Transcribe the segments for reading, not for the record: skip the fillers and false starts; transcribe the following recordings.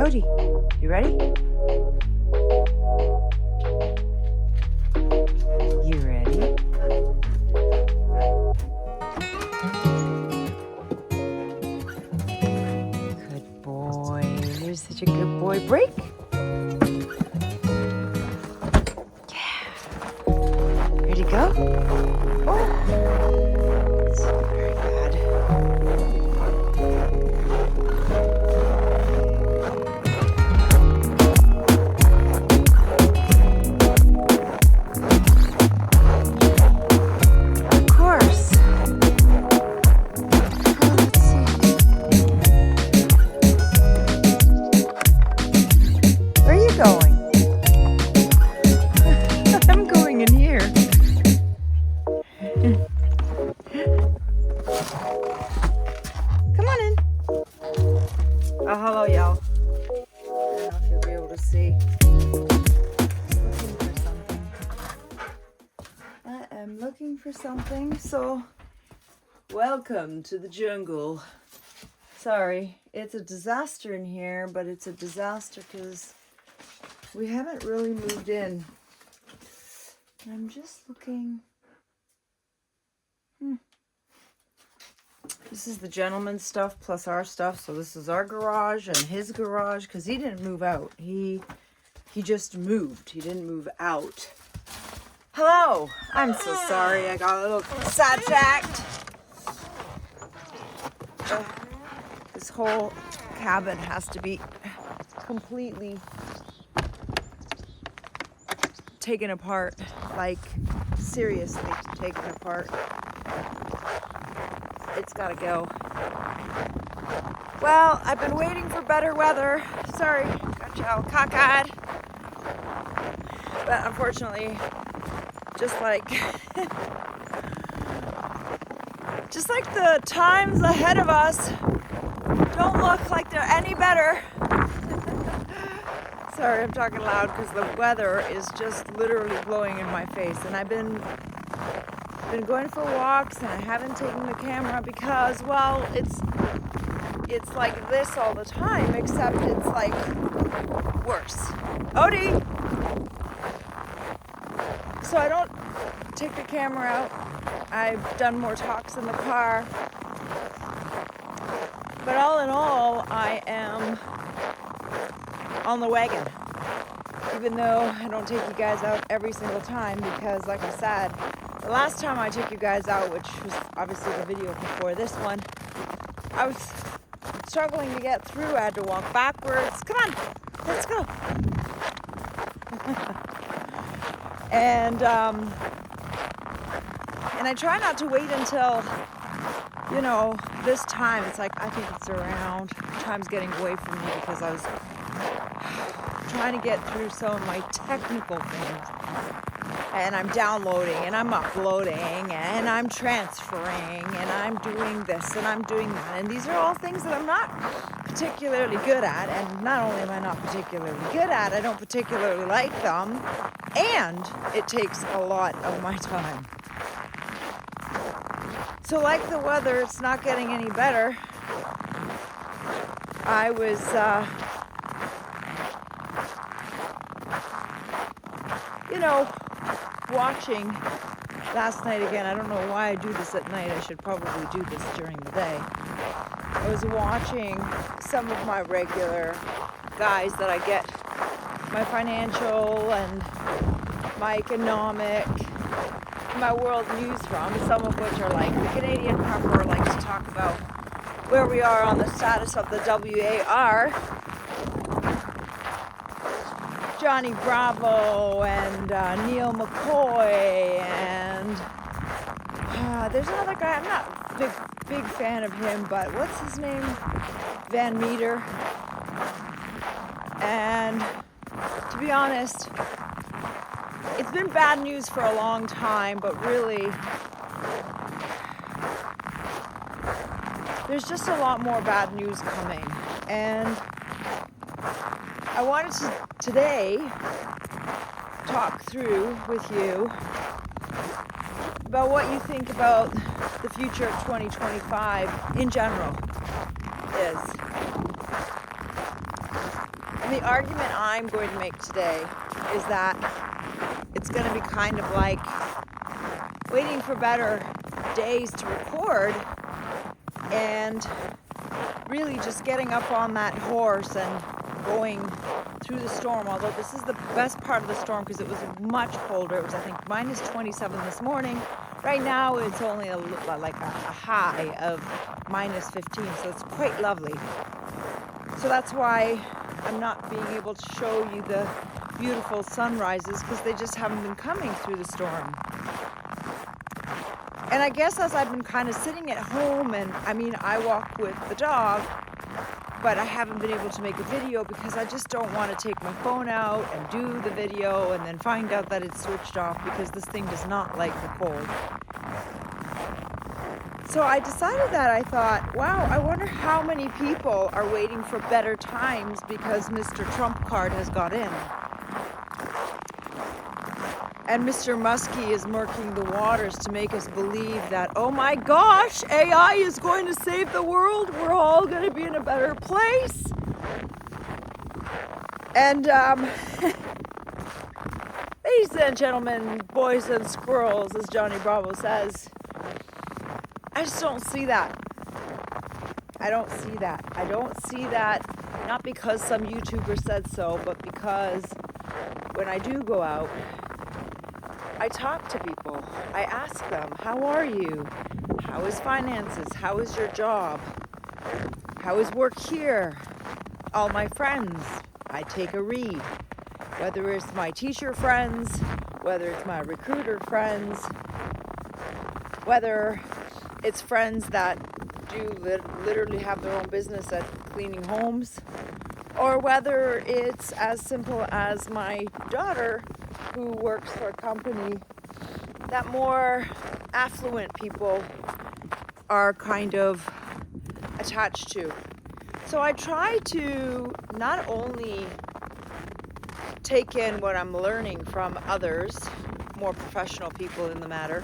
Dorthy, you ready? You ready? Good boy. You're such a good boy. Break. Yeah. Ready to go? Oh. It's very bad. Going. I'm going in here. Come on in. Oh, hello, y'all. I don't know if you'll be able to see. Looking for something. I am looking for something. So, welcome to the jungle. Sorry, it's a disaster in here, but it's a disaster because we haven't really moved in. I'm just looking. This is the gentleman's stuff plus our stuff. So this is our garage and his garage because he didn't move out. He just moved. He didn't move out. Hello. I'm so sorry. I got a little sidetracked. This whole cabin has to be completely taken apart, like seriously taken apart. It's gotta go. Well, I've been waiting for better weather. Sorry, got you all cockeyed. But unfortunately, just like the times ahead of us don't look like they're any better. Sorry, I'm talking loud because the weather is just literally blowing in my face. And I've been going for walks and I haven't taken the camera because, well, it's like this all the time, except it's like worse. Odie! So I don't take the camera out. I've done more talks in the car. But all in all, I am on the wagon, even though I don't take you guys out every single time because, like I said, the last time I took you guys out, which was obviously the video before this one, I was struggling to get through. I had to walk backwards. Come on, let's go. And I try not to wait until, this time. It's like, I think it's around, time's getting away from me because I was trying to get through some of my technical things, and I'm downloading and I'm uploading and I'm transferring and I'm doing this and I'm doing that, and these are all things that I'm not particularly good at. And not only am I not particularly good at, I don't particularly like them, and it takes a lot of my time. So like the weather, it's not getting any better. I was watching last night again. I don't know why I do this at night. I should probably do this during the day. I was watching some of my regular guys that I get my financial and my economic, my world news from, some of which are like the Canadian Pepper likes to talk about where we are on the status of the WAR. Johnny Bravo and Neil McCoy and there's another guy. I'm not a big fan of him, but what's his name? Van Meter. And to be honest, it's been bad news for a long time, but really there's just a lot more bad news coming. And I wanted to today talk through with you about what you think about the future of 2025 in general is. the argument I'm going to make today is that it's going to be kind of like waiting for better days to record and really just getting up on that horse and going through the storm. Although this is the best part of the storm because it was much colder. It was, I think, minus 27 this morning. Right now it's only like a high of minus 15, so it's quite lovely. So that's why I'm not being able to show you the beautiful sunrises because they just haven't been coming through the storm. And I guess as I've been kind of sitting at home, and I mean, I walk with the dog, but I haven't been able to make a video because I just don't want to take my phone out and do the video and then find out that it's switched off because this thing does not like the cold. So I decided that I thought, wow, I wonder how many people are waiting for better times because Mr. Trump card has got in. And Mr. Muskie is murking the waters to make us believe that, oh my gosh, AI is going to save the world. We're all going to be in a better place. And ladies and gentlemen, boys and squirrels, as Johnny Bravo says, I just don't see that. I don't see that. I don't see that, not because some YouTuber said so, but because when I do go out, I talk to people. I ask them, how are you? How is finances? How is your job? How is work here? All my friends, I take a read. Whether it's my teacher friends, whether it's my recruiter friends, whether it's friends that do literally have their own business at cleaning homes, or whether it's as simple as my daughter who works for a company that more affluent people are kind of attached to. So I try to not only take in what I'm learning from others, more professional people in the matter,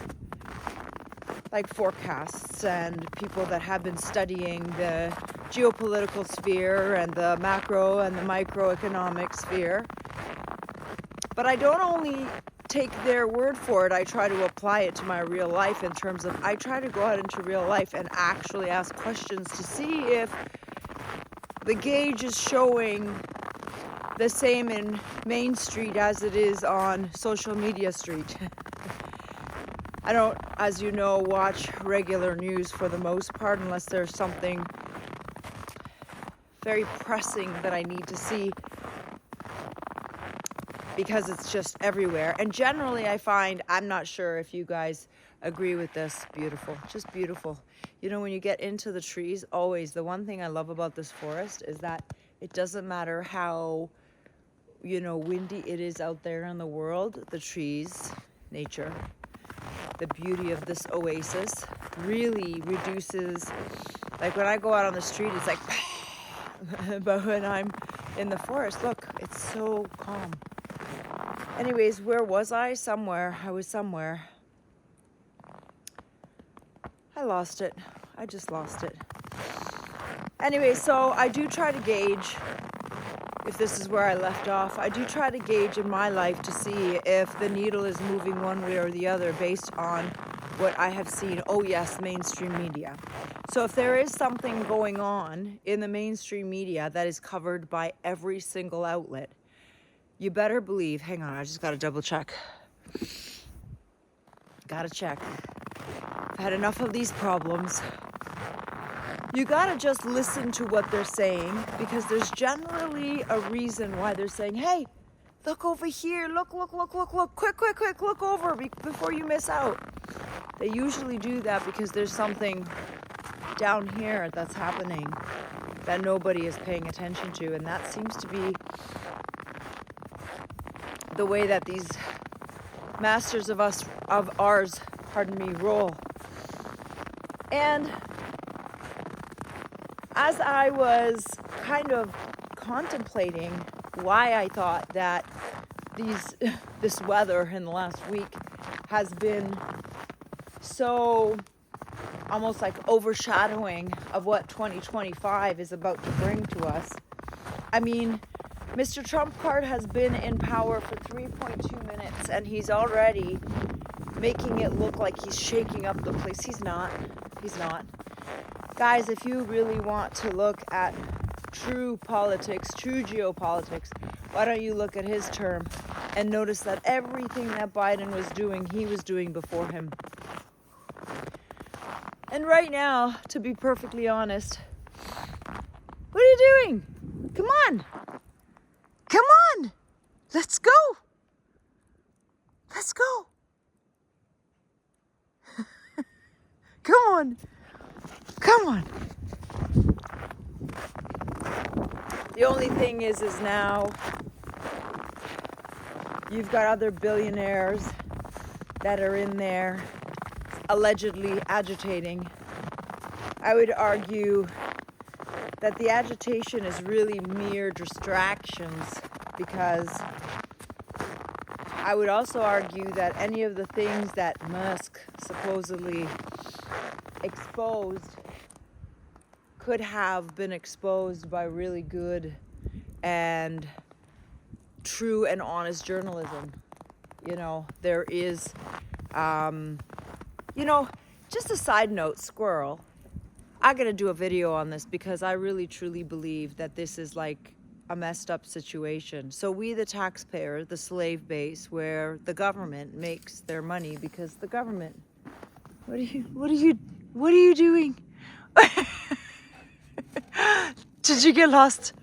like forecasts and people that have been studying the geopolitical sphere and the macro and the microeconomic sphere. But I don't only take their word for it, I try to apply it to my real life in terms of I try to go out into real life and actually ask questions to see if the gauge is showing the same in Main Street as it is on social media street. I don't, as you know, watch regular news for the most part unless there's something very pressing that I need to see, because it's just everywhere. And generally I find, I'm not sure if you guys agree with this, beautiful, just beautiful. You know, when you get into the trees, always, the one thing I love about this forest is that it doesn't matter how, you know, windy it is out there in the world, the trees, nature, the beauty of this oasis really reduces, like when I go out on the street, it's like, but when I'm in the forest, look, it's so calm. Anyways, where was I? Somewhere. I was somewhere. I lost it. I just lost it. Anyway, so I do try to gauge, if this is where I left off, I do try to gauge in my life to see if the needle is moving one way or the other based on what I have seen. Oh yes, mainstream media. So if there is something going on in the mainstream media that is covered by every single outlet, you better believe, hang on, I just gotta double check. Gotta check. I've had enough of these problems. You gotta just listen to what they're saying, because there's generally a reason why they're saying, hey, look over here, look, quick, look over before you miss out. They usually do that because there's something down here that's happening that nobody is paying attention to, and that seems to be the way that these masters of ours, roll. And as I was kind of contemplating why I thought that this weather in the last week has been so almost like overshadowing of what 2025 is about to bring to us. I mean, Mr. Trump card has been in power for 3.2 minutes, and he's already making it look like he's shaking up the place. He's not. He's not. Guys, if you really want to look at true politics, true geopolitics, why don't you look at his term and notice that everything that Biden was doing, he was doing before him. And right now, to be perfectly honest, what are you doing? Come on. Come on. Let's go. Let's go. Come on. Come on. The only thing is now you've got other billionaires that are in there allegedly agitating. I would argue that the agitation is really mere distractions, because I would also argue that any of the things that Musk supposedly exposed could have been exposed by really good and true and honest journalism. You know, there is, just a side note, squirrel. I gotta do a video on this because I really truly believe that this is like a messed up situation. So we, the taxpayer, the slave base, where the government makes their money, because the government, what are you doing? Did you get lost?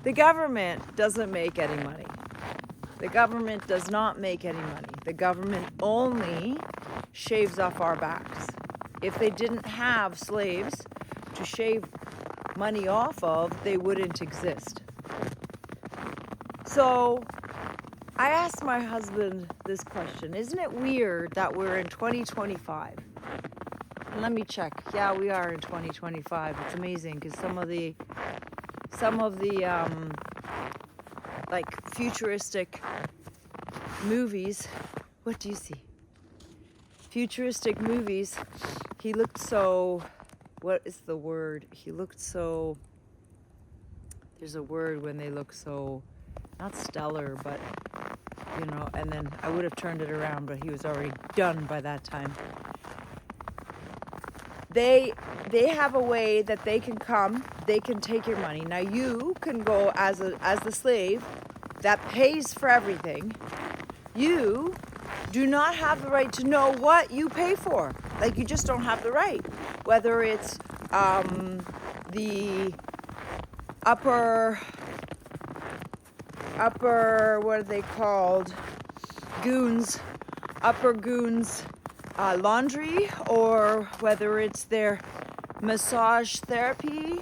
The government doesn't make any money. The government does not make any money. The government only shaves off our backs. If they didn't have slaves to shave money off of, they wouldn't exist. So I asked my husband this question: isn't it weird that we're in 2025? And let me check. Yeah, we are in 2025. It's amazing because some of the like futuristic movies. What do you see? Futuristic movies. He looked so. What is the word? He looked so. There's a word when they look so, not stellar, but you know. And then I would have turned it around, but he was already done by that time. They have a way that they can come, they can take your money. Now you can go as the slave that pays for everything. You do not have the right to know what you pay for. Like, you just don't have the right. Whether it's the upper, what are they called? Goons, upper goons. Laundry, or whether it's their massage therapy.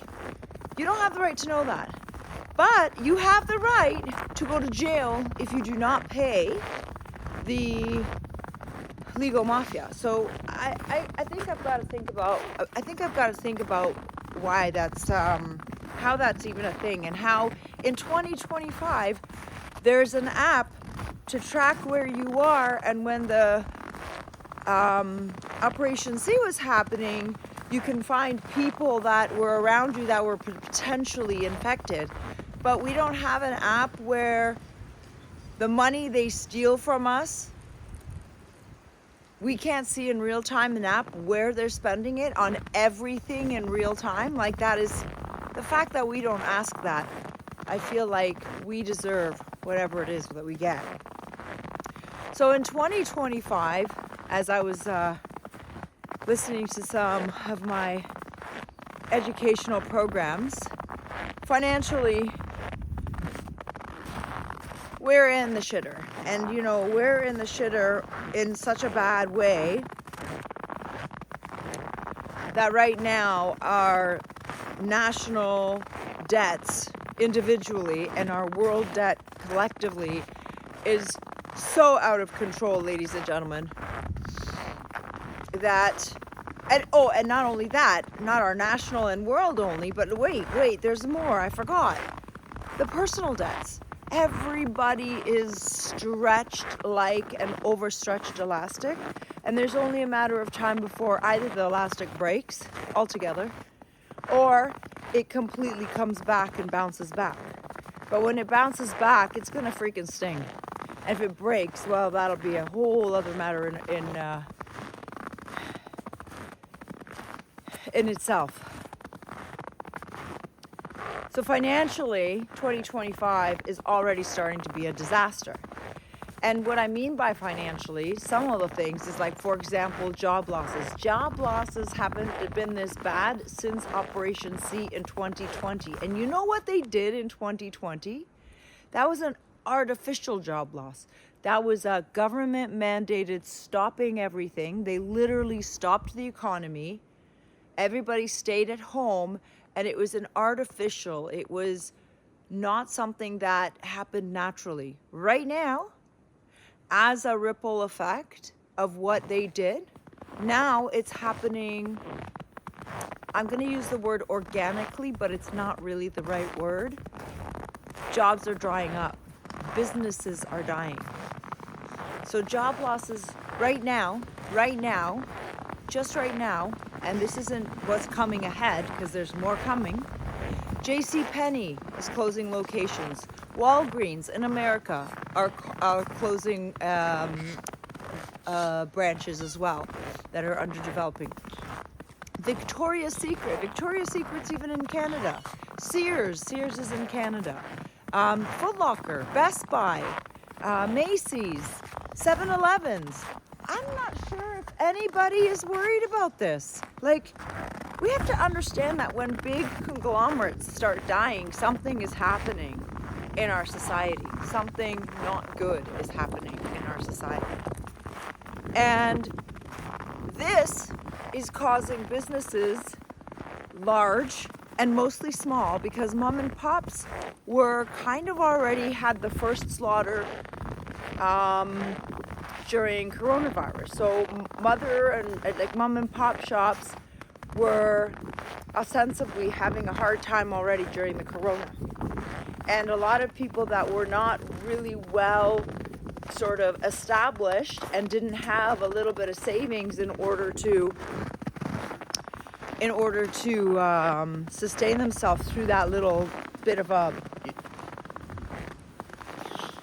You don't have the right to know that. But you have the right to go to jail if you do not pay the legal mafia. So I think I've got to think about why that's how that's even a thing, and how in 2025 there's an app to track where you are, and when the Operation C was happening, you can find people that were around you that were potentially infected. But we don't have an app where the money they steal from us, we can't see in real time an app where they're spending it on everything in real time. Like, that is the fact that we don't ask that. I feel like we deserve whatever it is that we get. So in 2025, as I was listening to some of my educational programs, financially, we're in the shitter. And, you know, we're in the shitter in such a bad way that right now our national debts individually and our world debt collectively is so out of control, ladies and gentlemen, that, and not only that, not our national and world only, but wait, there's more, I forgot. The personal debts. Everybody is stretched like an overstretched elastic, and there's only a matter of time before either the elastic breaks altogether, or it completely comes back and bounces back. But when it bounces back, it's going to freaking sting. And if it breaks, well, that'll be a whole other matter in itself. So financially, 2025 is already starting to be a disaster. And what I mean by financially, some of the things is like, for example, job losses. Job losses haven't been this bad since Operation C in 2020. And you know what they did in 2020? That was an artificial job loss. That was a government mandated stopping everything. They literally stopped the economy. Everybody stayed at home, and it was an artificial. It was not something that happened naturally. Right now, as a ripple effect of what they did, now it's happening. I'm going to use the word organically, but it's not really the right word. Jobs are drying up. Businesses are dying. So job losses right now, just right now, and this isn't what's coming ahead because there's more coming. JCPenney is closing locations. Walgreens in America are closing branches as well that are underdeveloping. Victoria's Secret's even in Canada. Sears is in Canada. Foot Locker, Best Buy, Macy's, 7-Elevens. I'm not sure if anybody is worried about this. Like, we have to understand that when big conglomerates start dying, something is happening in our society. Something not good is happening in our society. And this is causing businesses, large and mostly small, because mom and pops were kind of already had the first slaughter during coronavirus. So mother and like mom and pop shops were ostensibly having a hard time already during the corona. And a lot of people that were not really well sort of established and didn't have a little bit of savings in order to sustain themselves through that little bit of a,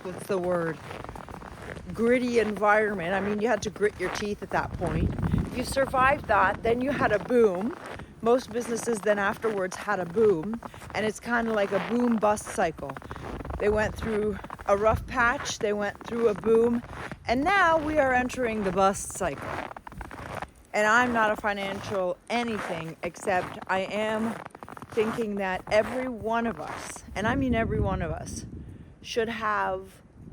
what's the word, gritty environment. I mean, you had to grit your teeth at that point. You survived that, then you had a boom. Most businesses then afterwards had a boom, and it's kind of like a boom bust cycle. They went through a rough patch, they went through a boom, and now we are entering the bust cycle. And I'm not a financial anything, except I am thinking that every one of us, and I mean every one of us, should have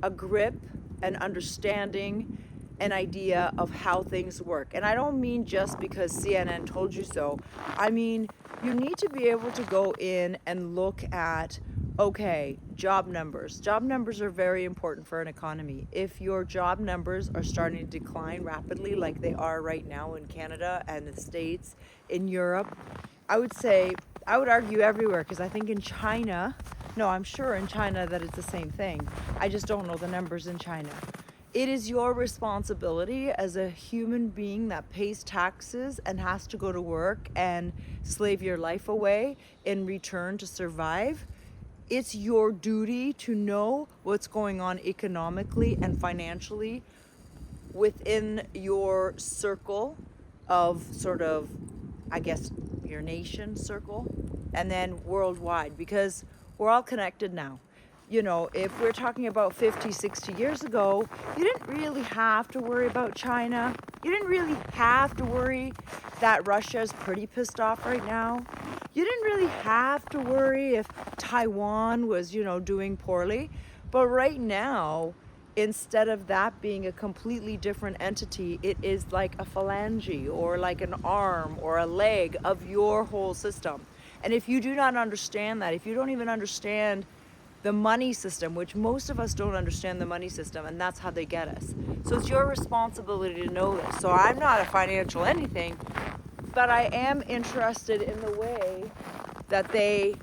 a grip, an understanding, an idea of how things work. And I don't mean just because CNN told you so. I mean, you need to be able to go in and look at, okay, job numbers. Job numbers are very important for an economy. If your job numbers are starting to decline rapidly like they are right now in Canada and the States, in Europe, I would argue everywhere, because I think in China, no, I'm sure in China that it's the same thing. I just don't know the numbers in China. It is your responsibility as a human being that pays taxes and has to go to work and slave your life away in return to survive. It's your duty to know what's going on economically and financially within your circle of sort of, I guess, your nation circle, and then worldwide, because we're all connected now. You know, if we're talking about 50, 60 years ago, you didn't really have to worry about China. You didn't really have to worry that Russia is pretty pissed off right now. You didn't really have to worry if Taiwan was, doing poorly. But right now, instead of that being a completely different entity, it is like a phalange or like an arm or a leg of your whole system. And if you do not understand that, if you don't even understand the money system, which most of us don't understand the money system, and that's how they get us. So it's your responsibility to know this. So I'm not a financial anything, but I am interested in the way that they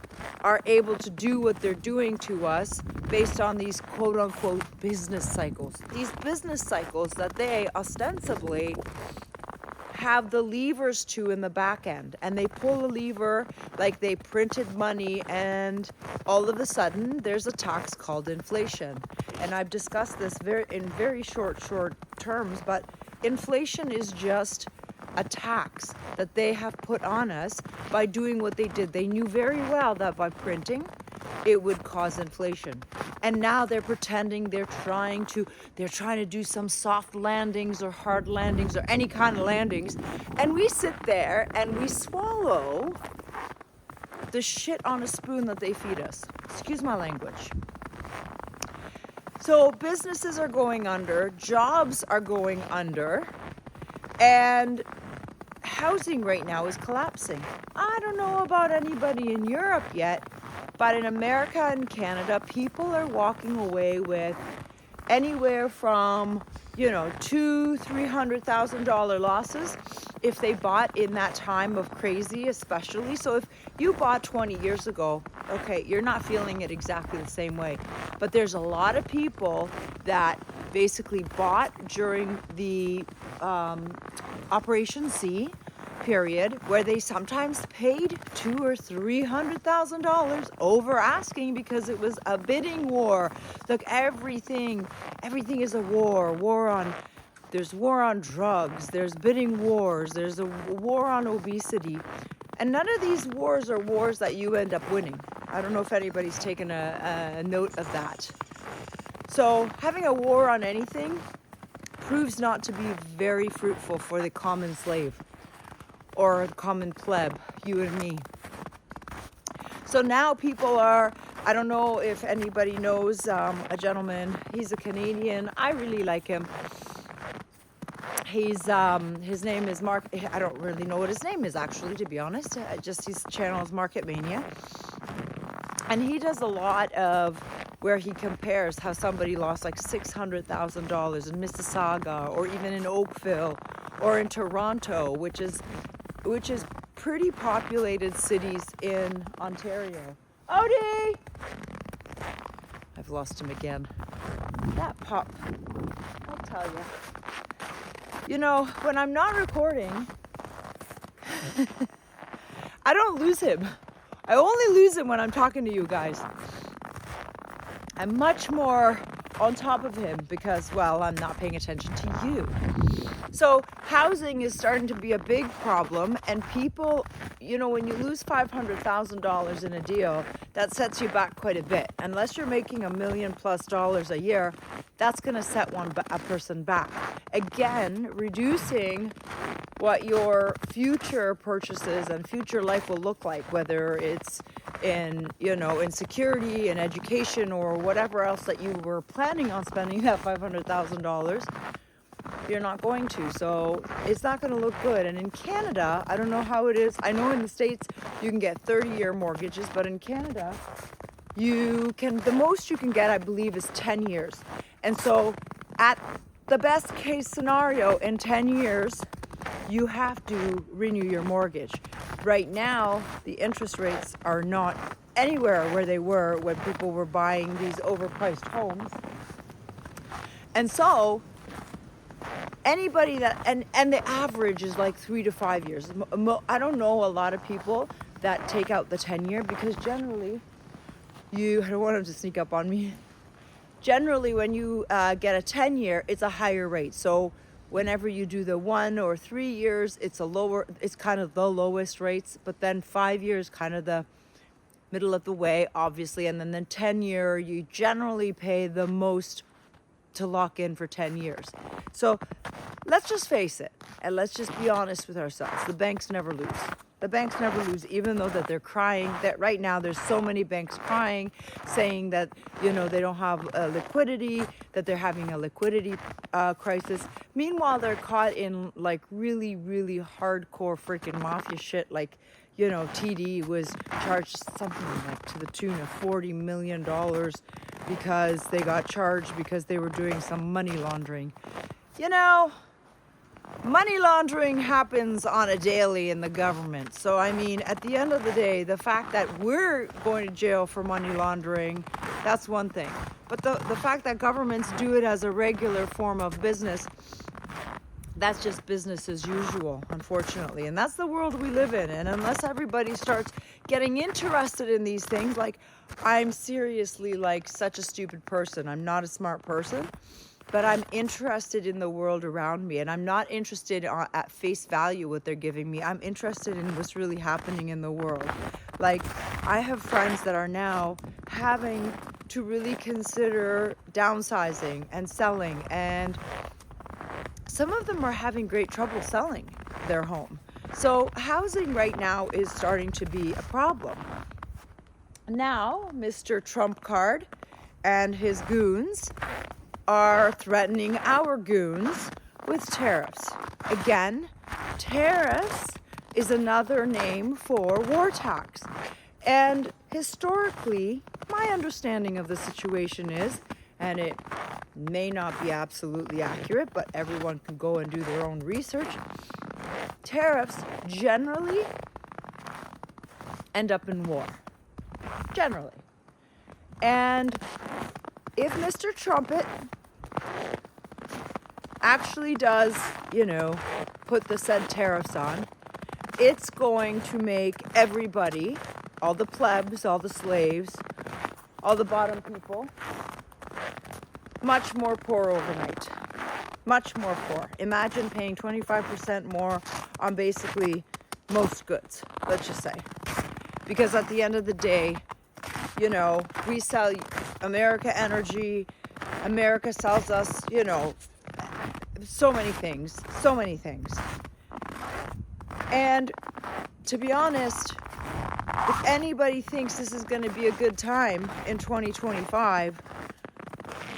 are able to do what they're doing to us based on these quote unquote business cycles. These business cycles that they ostensibly have the levers to in the back end, and they pull a lever like they printed money, and all of a sudden there's a tax called inflation. And I've discussed this in very short terms, but inflation is just a tax that they have put on us by doing what they did. They knew very well that by printing it would cause inflation, and now they're pretending they're trying to do some soft landings or hard landings or any kind of landings, and we sit there and we swallow the shit on a spoon that they feed us. Excuse my language. So businesses are going under, jobs are going under, and housing right now is collapsing. I don't know about anybody in Europe yet, but in America and Canada, people are walking away with anywhere from, $200,000-$300,000 losses if they bought in that time of crazy, especially. So if you bought 20 years ago, okay, you're not feeling it exactly the same way. But there's a lot of people that basically bought during the Operation C period, where they sometimes paid $200,000 or $300,000 over asking because it was a bidding war. Look, everything is a war. There's war on drugs, there's bidding wars, there's a war on obesity, and none of these wars are wars that you end up winning. I don't know if anybody's taken a note of that. So having a war on anything proves not to be very fruitful for the common slave or the common pleb, you and me. So now people are, I don't know if anybody knows a gentleman, he's a Canadian, I really like him. His name is Mark, I don't really know what his name is actually, to be honest, just his channel is Market Mania. And he does a lot of where he compares how somebody lost like $600,000 in Mississauga, or even in Oakville, or in Toronto, which is pretty populated cities in Ontario. Odie! I've lost him again. That pup, I'll tell you. When I'm not recording, I don't lose him. I only lose him when I'm talking to you guys. I'm much more on top of him because, well, I'm not paying attention to you. So housing is starting to be a big problem, and people, when you lose $500,000 in a deal, that sets you back quite a bit. Unless you're making $1 million+ a year, that's going to set a person back. Again, reducing what your future purchases and future life will look like, whether it's in security and education or whatever else that you were planning on spending that $500,000. You're not going to, so it's not going to look good. And in Canada, I don't know how it is. I know in the States you can get 30-year mortgages, but in Canada the most you can get, I believe, is 10 years. And so at the best case scenario, in 10 years, you have to renew your mortgage. Right now, the interest rates are not anywhere where they were when people were buying these overpriced homes. And so anybody and the average is like 3 to 5 years. I don't know a lot of people that take out the 10-year, because generally I don't want them to sneak up on me. Generally, when you get a 10-year, it's a higher rate. So whenever you do the 1 or 3 years, it's kind of the lowest rates, but then 5 years, kind of the middle of the way, obviously. And then the 10-year, you generally pay the most to lock in for 10 years. So let's just face it, and let's just be honest with ourselves. The banks never lose. The banks never lose, even though that they're crying, that right now there's so many banks crying, saying that, they don't have liquidity, that they're having a liquidity crisis. Meanwhile, they're caught in like really, really hardcore freaking mafia shit. Like, TD was charged something like to the tune of $40 million because they got charged because they were doing some money laundering. Money laundering happens on a daily in the government. So, at the end of the day, the fact that we're going to jail for money laundering, that's one thing. But the fact that governments do it as a regular form of business, that's just business as usual, unfortunately. And that's the world we live in. And unless everybody starts getting interested in these things, like, I'm seriously like such a stupid person. I'm not a smart person, but I'm interested in the world around me. And I'm not interested at face value what they're giving me. I'm interested in what's really happening in the world. Like, I have friends that are now having to really consider downsizing and selling, and some of them are having great trouble selling their home. So housing right now is starting to be a problem. Now, Mr. Trump Card and his goons are threatening our goons with tariffs. Again, tariffs is another name for war tax. And historically, my understanding of the situation is, and it may not be absolutely accurate, but everyone can go and do their own research, tariffs generally end up in war. Generally. And if Mr. Trumpet actually does, put the said tariffs on, it's going to make everybody, all the plebs, all the slaves, all the bottom people, much more poor overnight. Much more poor. Imagine paying 25% more on basically most goods, let's just say. Because at the end of the day, we sell America energy, America sells us, so many things. And to be honest, if anybody thinks this is going to be a good time in 2025,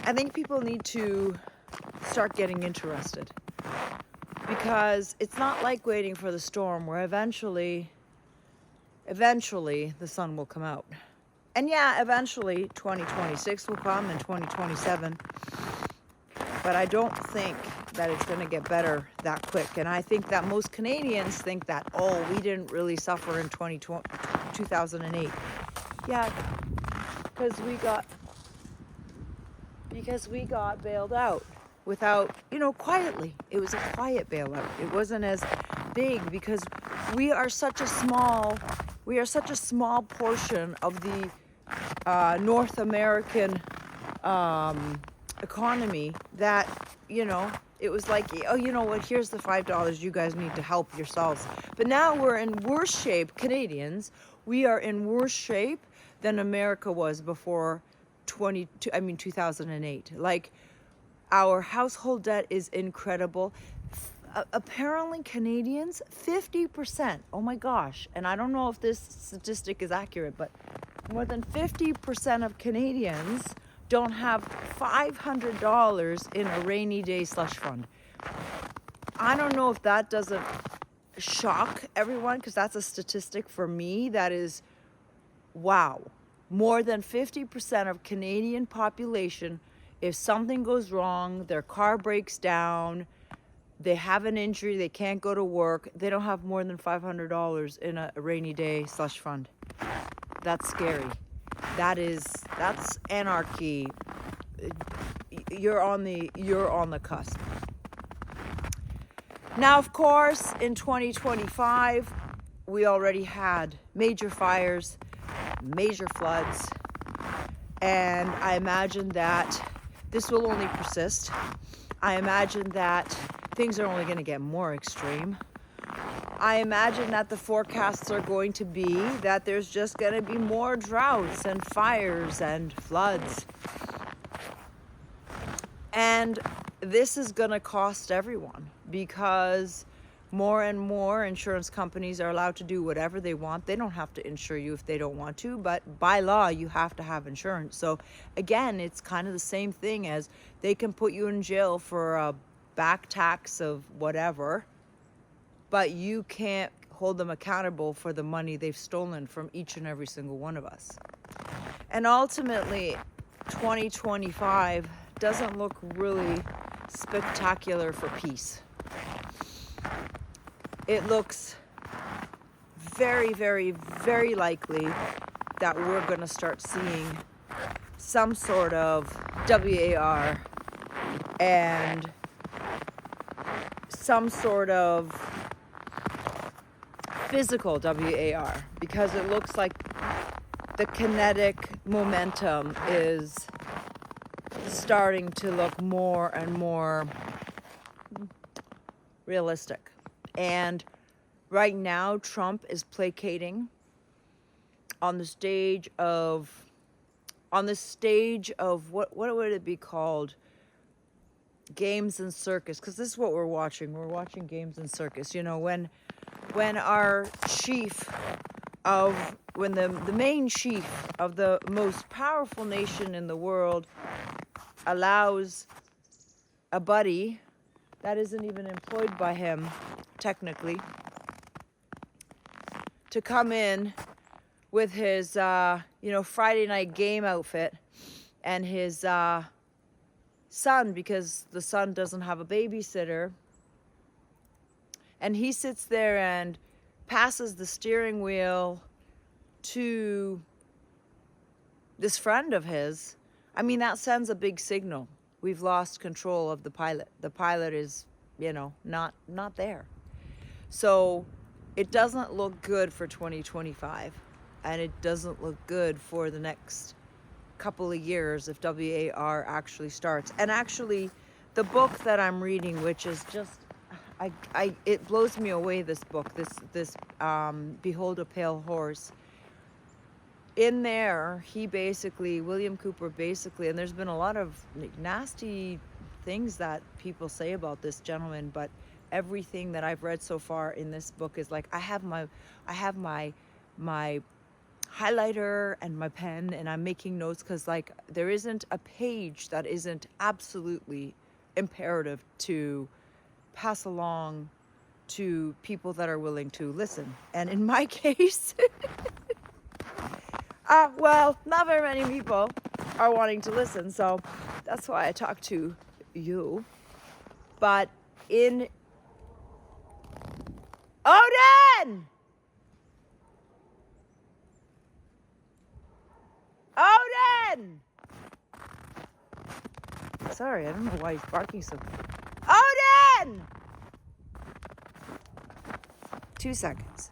I think people need to start getting interested, because it's not like waiting for the storm where eventually the sun will come out. And yeah, eventually 2026 will come and 2027, but I don't think that it's going to get better that quick. And I think that most Canadians think that, we didn't really suffer in 2008. Yeah, because we got bailed out without, quietly. It was a quiet bailout. It wasn't as big because we are such a small portion of the North American economy that, it was like, here's the $5, you guys need to help yourselves. But now we're in worse shape, Canadians. We are in worse shape than America was before 2008. Like, our household debt is incredible. Apparently Canadians, 50%, oh my gosh, and I don't know if this statistic is accurate, but more than 50% of Canadians don't have $500 in a rainy day slush fund. I don't know if that doesn't shock everyone, because that's a statistic for me that is, wow. More than 50% of Canadian population, if something goes wrong, their car breaks down, they have an injury, they can't go to work, they don't have more than $500 in a rainy day slush fund. That's scary. That's anarchy. You're on the cusp. Now, of course, in 2025, we already had major fires, major floods, and I imagine that this will only persist. I imagine that things are only going to get more extreme. I imagine that the forecasts are going to be that there's just going to be more droughts and fires and floods. And this is going to cost everyone, because more and more insurance companies are allowed to do whatever they want. They don't have to insure you if they don't want to, but by law, you have to have insurance. So again, it's kind of the same thing as they can put you in jail for a back tax of whatever, but you can't hold them accountable for the money they've stolen from each and every single one of us. And ultimately, 2025 doesn't look really spectacular for peace. It looks very, very, very likely that we're going to start seeing some sort of WAR and some sort of physical WAR, because it looks like the kinetic momentum is starting to look more and more realistic. And right now, Trump is placating on the stage of what would it be called? Games and Circus, because this is what we're watching. We're watching Games and Circus. You know, when our chief of when the main chief of the most powerful nation in the world allows a buddy that isn't even employed by him technically to come in with his Friday night game outfit and his son, because the son doesn't have a babysitter, and he sits there and passes the steering wheel to this friend of his. I mean, that sends a big signal. We've lost control of the pilot. The pilot is, not there. So it doesn't look good for 2025, and it doesn't look good for the next couple of years if WAR actually starts. And actually, the book that I'm reading, which is just, it blows me away, this book, this Behold a Pale Horse. In there, William Cooper basically, and there's been a lot of nasty things that people say about this gentleman, but everything that I've read so far in this book is like, I have my highlighter and my pen, and I'm making notes, because like there isn't a page that isn't absolutely imperative to pass along to people that are willing to listen. And in my case, well, not very many people are wanting to listen, so that's why I talk to you. But in Odin! Odin! Sorry, I don't know why he's barking so. Odin! 2 seconds.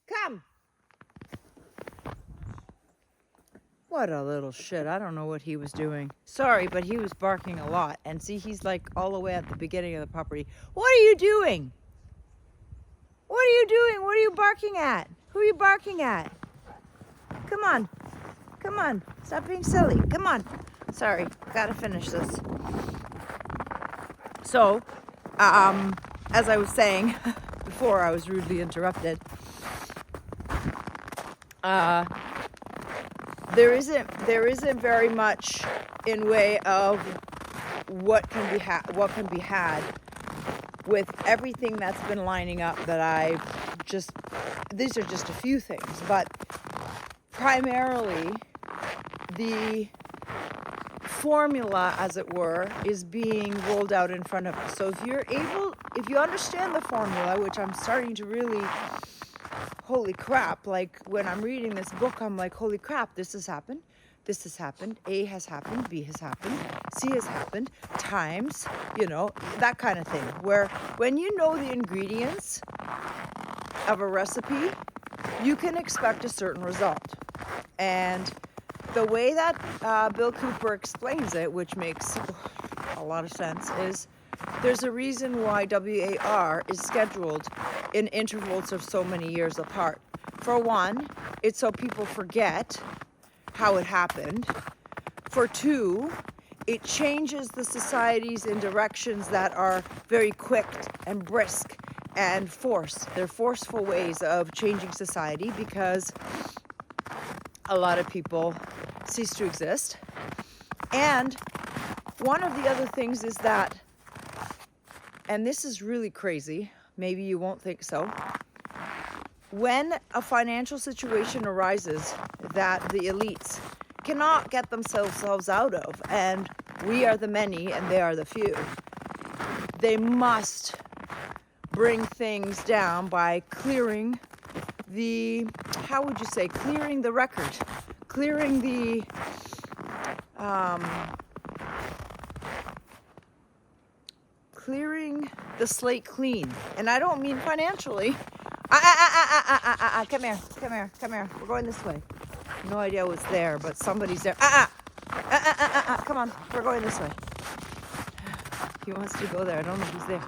Come. What a little shit. I don't know what he was doing. Sorry, but he was barking a lot. And see, he's like all the way at the beginning of the property. What are you doing? What are you doing? What are you barking at? Who are you barking at? Come on. Come on. Stop being silly. Come on. Sorry. Gotta finish this. So, as I was saying before I was rudely interrupted, there isn't very much in way of what can be had with everything that's been lining up that these are just a few things, but primarily the formula, as it were, is being rolled out in front of us. So if you understand the formula, which I'm starting to really, holy crap, like when I'm reading this book, I'm like, holy crap, this has happened, A has happened, B has happened, C has happened, times, that kind of thing. Where when you know the ingredients of a recipe, you can expect a certain result. And the way that Bill Cooper explains it, which makes a lot of sense, is there's a reason why WAR is scheduled in intervals of so many years apart. For one, it's so people forget how it happened. For two, it changes the societies in directions that are very quick and brisk and forced. They're forceful ways of changing society because a lot of people cease to exist. And one of the other things is that, and this is really crazy, maybe you won't think so, when a financial situation arises that the elites cannot get themselves out of, and we are the many and they are the few, they must bring things down by clearing the, how would you say, clearing the record, clearing the, clearing the slate clean. And I don't mean financially. Come here. We're going this way. No idea what's there, but somebody's there. Come on, we're going this way. He wants to go there. I don't know if he's there.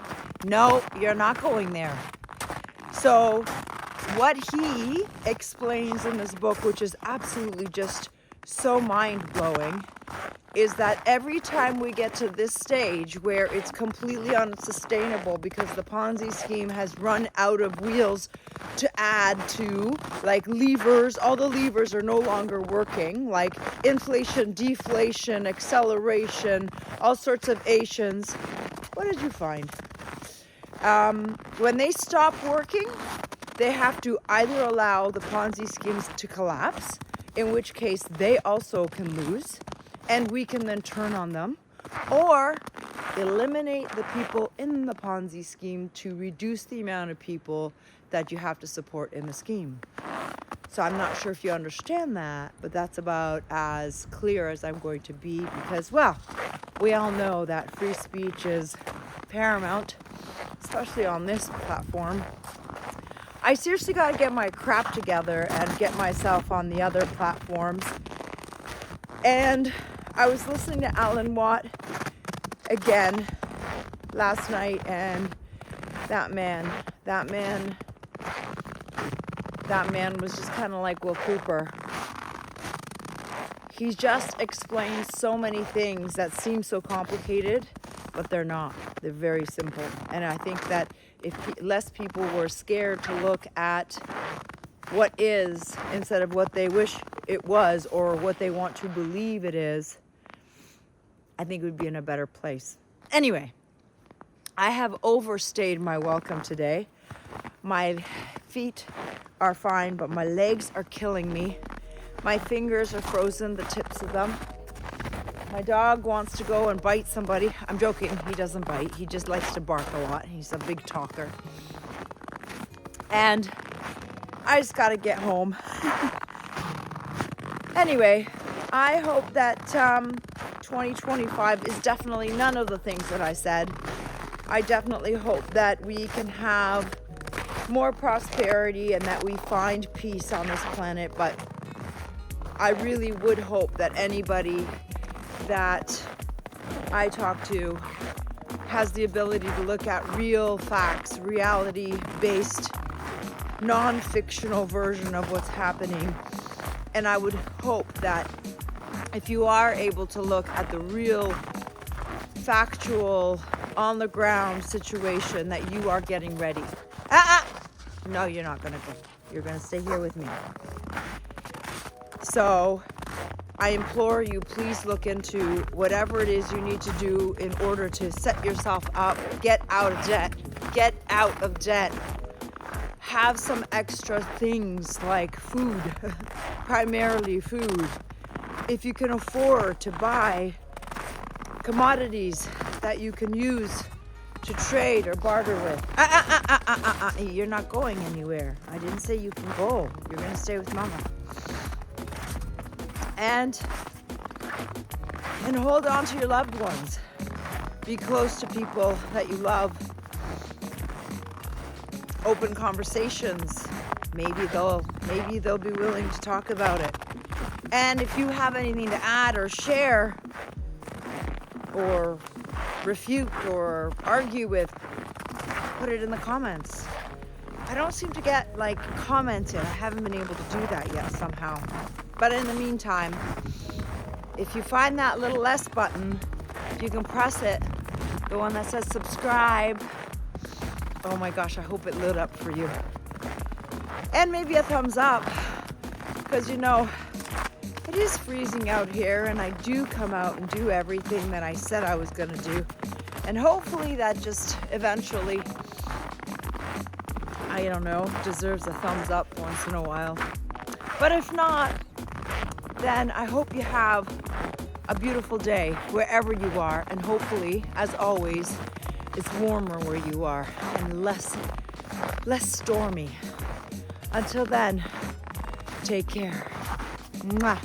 No, you're not going there. So what he explains in this book, which is absolutely just so mind-blowing, is that every time we get to this stage where it's completely unsustainable because the Ponzi scheme has run out of wheels to add to, like levers, all the levers are no longer working, like inflation, deflation, acceleration, all sorts of Asians. What did you find? When they stop working, they have to either allow the Ponzi schemes to collapse, in which case they also can lose, and we can then turn on them, or eliminate the people in the Ponzi scheme to reduce the amount of people that you have to support in the scheme. So I'm not sure if you understand that, but that's about as clear as I'm going to be because, well, we all know that free speech is paramount, especially on this platform. I seriously got to get my crap together and get myself on the other platforms. And I was listening to Alan Watt again last night, and that man was just kind of like Will Cooper. He just explains so many things that seem so complicated, but they're not. They're very simple. And I think that if less people were scared to look at what is instead of what they wish it was or what they want to believe it is, I think we'd be in a better place. Anyway, I have overstayed my welcome today. My feet are fine, but my legs are killing me. My fingers are frozen, the tips of them. My dog wants to go and bite somebody. I'm joking, he doesn't bite. He just likes to bark a lot. He's a big talker. And I just gotta get home. Anyway, I hope that 2025 is definitely none of the things that I said. I definitely hope that we can have more prosperity and that we find peace on this planet, but I really would hope that anybody that I talk to has the ability to look at real facts, reality-based, non-fictional version of what's happening. And I would hope that if you are able to look at the real, factual, on-the-ground situation, that you are getting ready. No, you're not going to go. You're going to stay here with me. So I implore you, please look into whatever it is you need to do in order to set yourself up, get out of debt, have some extra things like food, primarily food. If you can afford to buy commodities that you can use to trade or barter with. You're not going anywhere. I didn't say you can go. You're going to stay with Mama. And hold on to your loved ones. Be close to people that you love. Open conversations. Maybe they'll be willing to talk about it. And if you have anything to add or share or refute or argue with, put it in the comments. I don't seem to get commented. I haven't been able to do that yet somehow. But in the meantime, if you find that little S button, if you can press it, the one that says subscribe. Oh my gosh, I hope it lit up for you. And maybe a thumbs up, because it is freezing out here, and I do come out and do everything that I said I was going to do. And hopefully that just eventually, I don't know, deserves a thumbs up once in a while. But if not, then I hope you have a beautiful day wherever you are. And hopefully, as always, it's warmer where you are and less stormy. Until then, take care. Mwah.